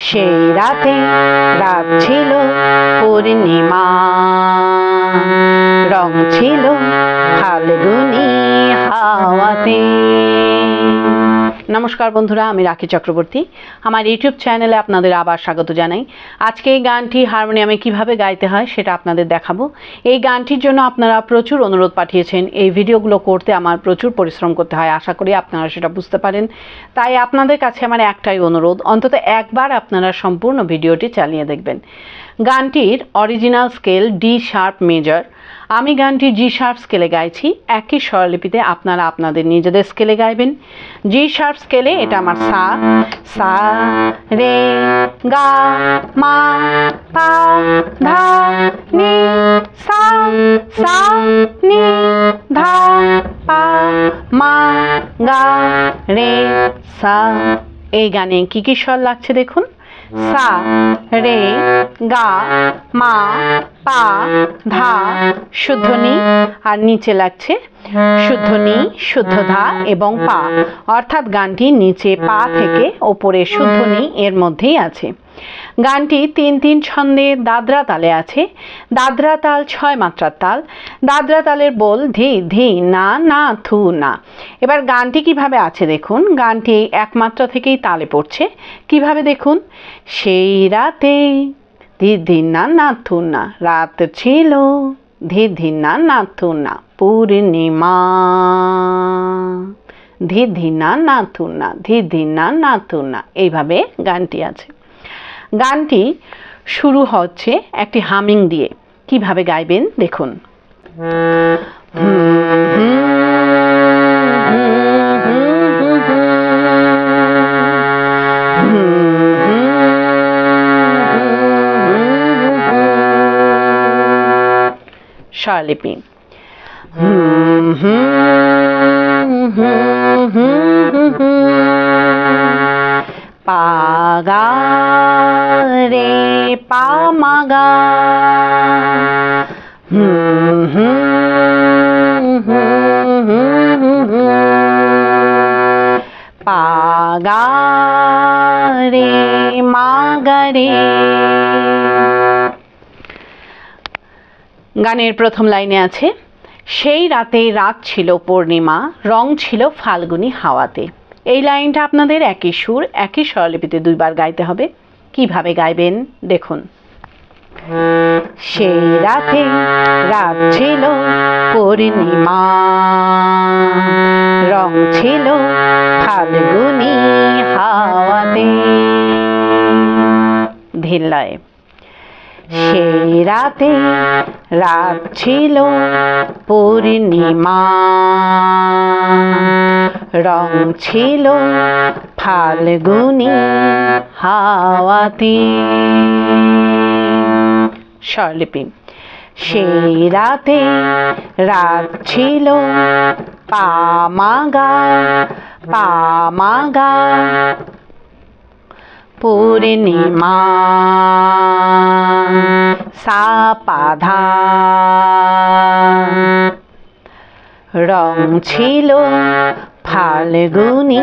সেই রাতে রাত ছিল পূর্ণিমা, রং ছিল ফাল্গুনি হাওয়াতে। নমস্কার বন্ধুরা, আমি রাখি চক্রবর্তী। আমার ইউটিউব চ্যানেলে আপনাদের আবার স্বাগত জানাই। আজকে এই গানটি হারমোনিয়ামে কিভাবে গাইতে হয় সেটা আপনাদের দেখাবো। এই গানটির জন্য আপনারা প্রচুর অনুরোধ পাঠিয়েছেন। এই ভিডিওগুলো করতে আমার প্রচুর পরিশ্রম করতে হয়, আশা করি আপনারা সেটা বুঝতে পারেন। তাই আপনাদের কাছে আমার একটাই অনুরোধ, অন্তত একবার আপনারা সম্পূর্ণ ভিডিওটি চালিয়ে দেখবেন। গানটির original scale D sharp major. আমি গানটি জি শার্প স্কেলে গাইছি। একই স্বরলিপিতে আপনারা আপনাদের নিজেদের স্কেলে গাইবেন। জি শার্প স্কেলে এটা আমার সা, সা রে গা মা পা ধা নি সা, সা নি ধা পা মা গা রে সা। এই গানে কি কি স্বর লাগছে দেখুন। সা রে গা মা পা ধা শুদ্ধ নি, আর নিচে লাগছে শুদ্ধ নি, শুদ্ধ ধা এবং পা, অর্থাৎ গানটি নিচে পা থেকে ওপরে শুদ্ধ নি এর মধ্যেই আছে। গানটি ৩-৩ ছন্দে দাদরা তালে আছে। দাদরা তাল ৬ মাত্রার তাল। দাদরা তালের বোল ধি ধি না না থু না। এবার গানটি কিভাবে আছে দেখুন। গানটি এক মাত্রা থেকেই তালে পড়ছে। কিভাবে দেখুন। সেই রাতে ধি ধি না না থু না, রাত ছিল ধি ধি না না থু না পূর্ণিমা, ধি ধি না না থু না, ধি ধি না না থু না। এইভাবে গানটি আছে। গানটি শুরু হচ্ছে একটি হামিং দিয়ে। কিভাবে গাইবেন দেখুন। স্বরলিপি পা গা রে পা মা গা, পা গা রে মা গা রে। গানের প্রথম লাইনে আছে, সেই রাতে রাত ছিল পূর্ণিমা, রং ছিল ফাল্গুনি হাওয়াতে। এই লাইনটা আপনাদের একই সুর একই স্বরলিপিতে দুইবার গাইতে হবে। কিভাবে গাইবেন দেখুন। সেই রাতে রাত ছিল পূর্ণিমা, রং ছিল ফাল্গুনি হাওয়াতে। ধীর লয়ে। সেই রাতে রাত ছিল পূর্ণিমা, রং ছিল ফাল্গুনি হাওয়াতে। স্বরলিপি সেই রাতে রাত ছিল পা মা গা, পা মা গা পূর্ণিমা, সা পা ধা, রং ছিল ফাল্গুনি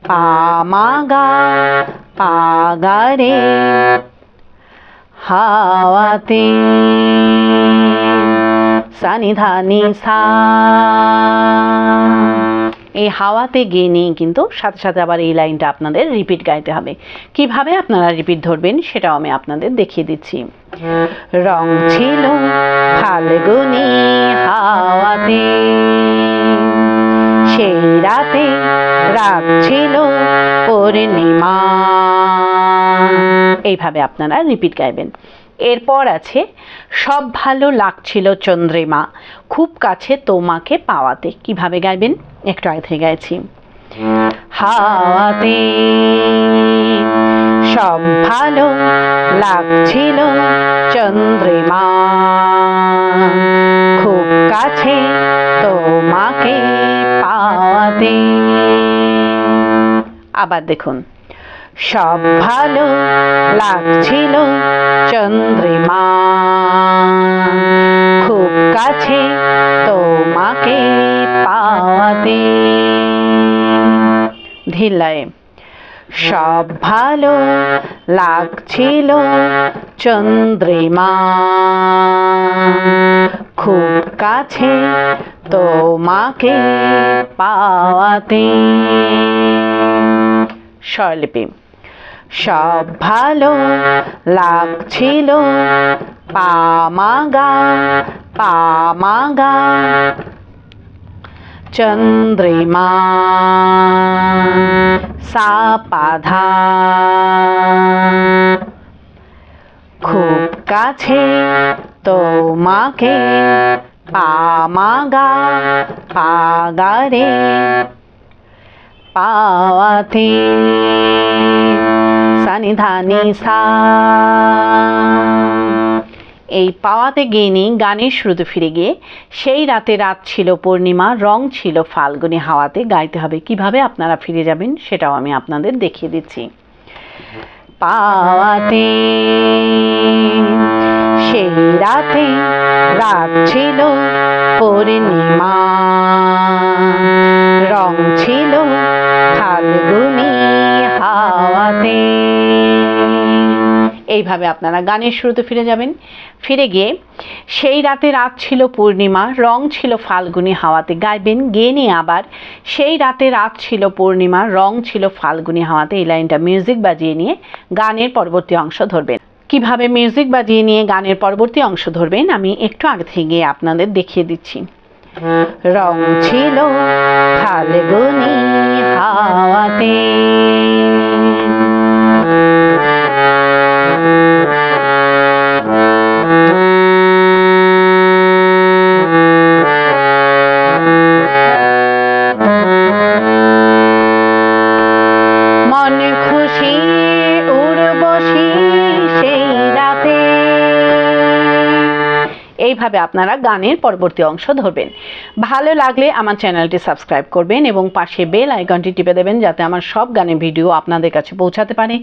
পা মা গা, পা গা রে হাওয়াতে। সা নি ধা নি সা। এই হাওয়াতে গিয়ে নিয়ে কিন্তু সাথে সাথে আবার এই লাইনটা আপনাদের রিপিট গাইতে হবে। কিভাবে আপনারা রিপিট ধরবেন সেটাও আমি আপনাদের দেখিয়ে দিচ্ছি। রং ছিল ফাল্গুনি হাওয়াতে, সেই রাতে রাত ছিল পূর্ণিমা। এইভাবে আপনারা রিপিট গাইবেন। এরপর আছে, সব ভালো লাগছিল চন্দ্রিমা, খুব কাছে তোমাকে পাওয়াতে। কিভাবে গাইবেন একটু আগে থেকে গাইছি। হাওয়াতে সব ভালো লাগছিল চন্দ্রিমা, খুব কাছে তোমাকে পাওয়াতে। আবার দেখুন। সব ভালো লাগছিল চন্দ্রিমা, খুব কাছে তোমাকে পাওয়াতে। ধীর লয়ে। সব ভালো লাগছিল চন্দ্রিমা, খুব কাছে তোমাকে পাওয়াতে। স্বরলিপি। সব ভালো লাগছিল পামাগা পামাগা চন্দ্রিমা, সাপাধা, খুব কাছে তোমাকে পামাগা পাগারে পাওয়াতে। সানিধানি সা। এই পাওয়াতে গেয়ে গানের শুরুতে ফিরে গিয়ে সেই রাতে রাত ছিল পূর্ণিমা, রং ছিল ফাল্গুনী হাওয়াতে গাইতে হবে। কিভাবে আপনারা ফিরে যাবেন সেটাও আমি আপনাদের দেখিয়ে দিচ্ছি। পাওয়াতে সেই রাতে রাত ছিল পূর্ণিমা, রং ছিল ফাল্গুনী হাওয়াতে। এইভাবে আপনারা গানের শুরুতে ফিরে যাবেন। ফিরে গিয়ে সেই রাতে রাত ছিল পূর্ণিমা, রং ছিল ফাল্গুনী হাওয়াতে গাইবেন। গেয়ে নিয়ে আবার সেই রাতে রাত ছিল পূর্ণিমা, রং ছিল ফাল্গুনী হাওয়াতে। এই লাইনটা মিউজিক বাজিয়ে নিয়ে গানের পরবর্তী অংশ ধরবেন। কিভাবে মিউজিক বাজিয়ে নিয়ে গানের পরবর্তী অংশ ধরবেন আমি একটু আগে থেকে আপনাদের দেখিয়ে দিচ্ছি। রং ছিল ফাল্গুনী হাওয়াতে, মনে খুশি উর্বশী সেই রাতে। এইভাবে আপনারা গানের পরবর্তী অংশ ধরবেন। ভালো লাগলে আমার চ্যানেলটি সাবস্ক্রাইব করবেন এবং পাশে বেল আইকনটি টিপে দেবেন যাতে আমার সব গানের ভিডিও আপনাদের কাছে পৌঁছাতে পারে।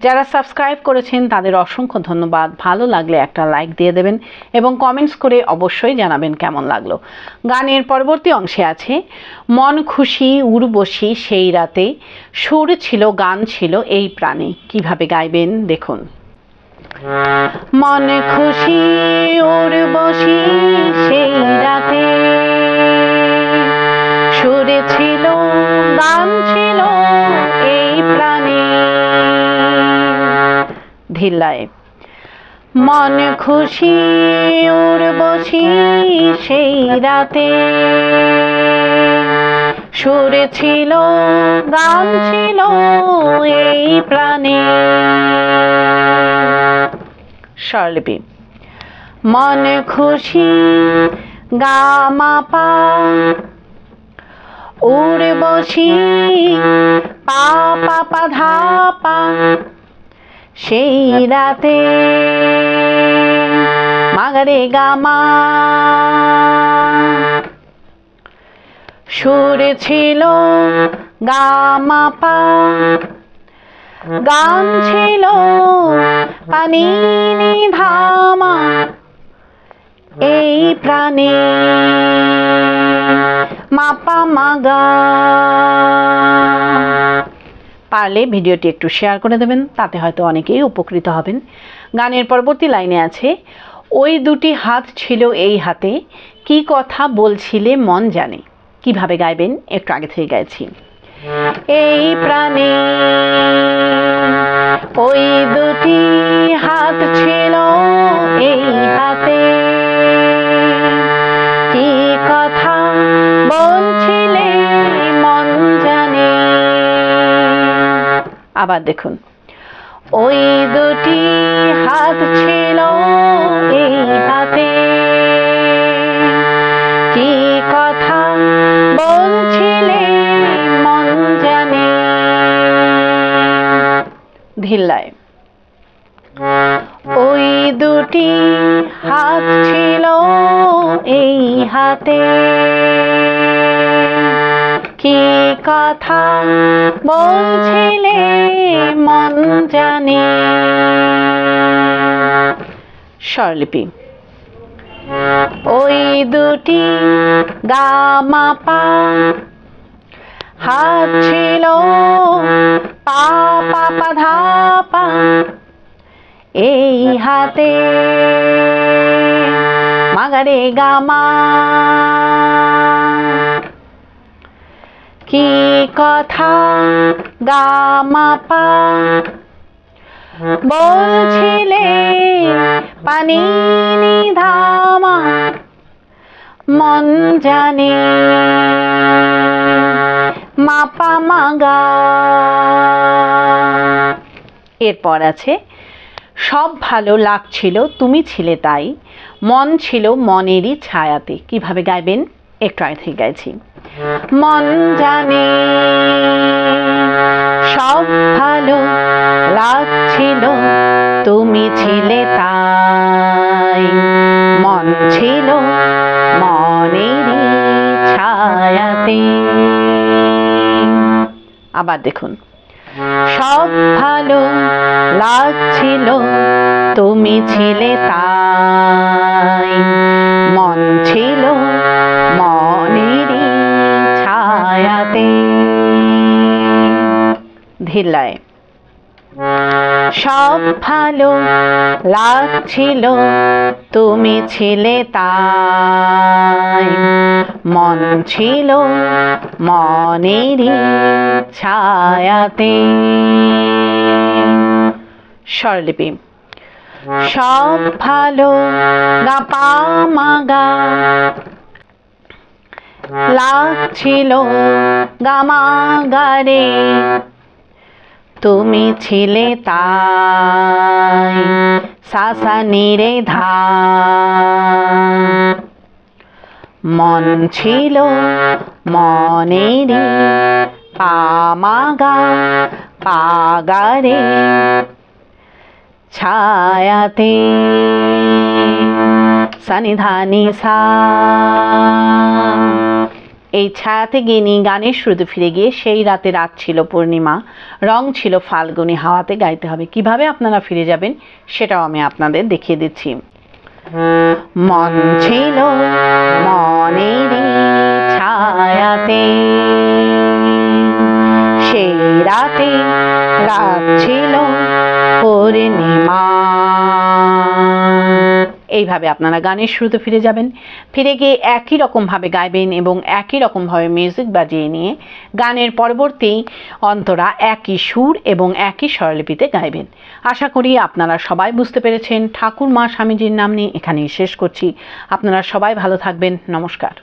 যারা সাবস্ক্রাইব করেছেন তাদের অসংখ্য ধন্যবাদ। ভালো লাগলে একটা লাইক দিয়ে দেবেন এবং কমেন্টস করে অবশ্যই জানাবেন কেমন লাগলো। গানের পরবর্তী অংশে আছে মন খুশি উর্বশী সেই রাতে, সুর ছিল গান ছিল এই প্রাণে। কিভাবে গাইবেন দেখুন। মনে খুশি উর্বশী সেই রাতে, সুরে ছিল গান ছিল এই প্রাণে। ধিল্লায়। মনে খুশি উর্বশী সেই রাতে, সুরে ছিল গান ছিল এই প্রাণে। স্বরলিপি। মনে খুশি গামাপা, উর্বশী পা পা পা ধা পা সেই রাতে, মাগারে গামা, সুরে ছিল গামাপা, গান ছিল পানি ধামা এই প্রাণে। মাপা মাগা। পারলে ভিডিওটি একটু শেয়ার করে দেবেন, তাতে হয়তো অনেকেই উপকৃত হবেন। গানের পরবর্তী লাইনে আছে ওই দুটি হাত ছিল এই হাতে, কি কথা বলছিলে মন জানে। কিভাবে গাইবেন একটু আগে থেকে গাইছি। এই প্রাণে ওই দুটি হাত ছিল এই হাতে, কি কথা বলছিলে মন জানে। আবার দেখুন। ওই দুটি হাত ছিল এই হাতে, কি কথা বলছিলে মন জানে। ধিল্লায়। ওই দুটি হাত ছিল এই হাতে, কি কথা বলছিলে মন জানে। স্বরলিপি। ওই দুটি গামাপা, হাত ছিল পা পা পা ধা পা, এই হাতে মাগারে গামা। কি কথা গামা পা বলছিলে পানি ধামা, মন জানে মাপা মাগা। এরপর আছে সব ভালো লাগছিল তুমি ছিলে তাই, মন ছিল মনেরই ছায়াতে। কিভাবে গাইবেন একটু আগে থেকে গাইছি। মন জানে সব ভালো লাগছিল তুমি ছিলে তাই, মন ছিল মনেরই ছায়াতে। আবার দেখুন, সব ভালো লাগছিল তুমি ছিলে তাই, মন ছিল মনেরই ছায়াতে। ধিল্লায় সব ভালো লাগছিল তুমি ছিলে তাই, মন ছিল মনেরই ছায়াতে। স্বরলিপি সব ভালো গা পা মা গা লাগছিল গামা গারে, তুমি ছিলে তাই সাসা নিরে ধা, মন ছিল মনেরই পামাগা পাগারে ছায়াতে। সানিধানি সা, এই ছায়াতে গিনি গানের শুরুতে ফিরে গিয়ে সেই রাতে রাত ছিল পূর্ণিমা, রং ছিল ফাল্গুনি হাওয়াতে গাইতে হবে। কিভাবে আপনারা ফিরে যাবেন সেটাও আমি আপনাদের দেখিয়ে দিচ্ছি। মন ছিল মনেরই ছায়াতে, সেই রাতে রাত ছিল পূর্ণিমা। এইভাবে আপনারা গানের শুরুতে ফিরে যাবেন, ফিরে গিয়ে একই রকমভাবে গাইবেন এবং একই রকমভাবে মিউজিক বাজিয়ে নিয়ে গানের পরবর্তী অন্তরা একই সুর এবং একই স্বরলিপিতে গাইবেন। আশা করি আপনারা সবাই বুঝতে পেরেছেন। ঠাকুর মা স্বামীজির নাম নিয়ে এখানেই শেষ করছি। আপনারা সবাই ভালো থাকবেন। নমস্কার।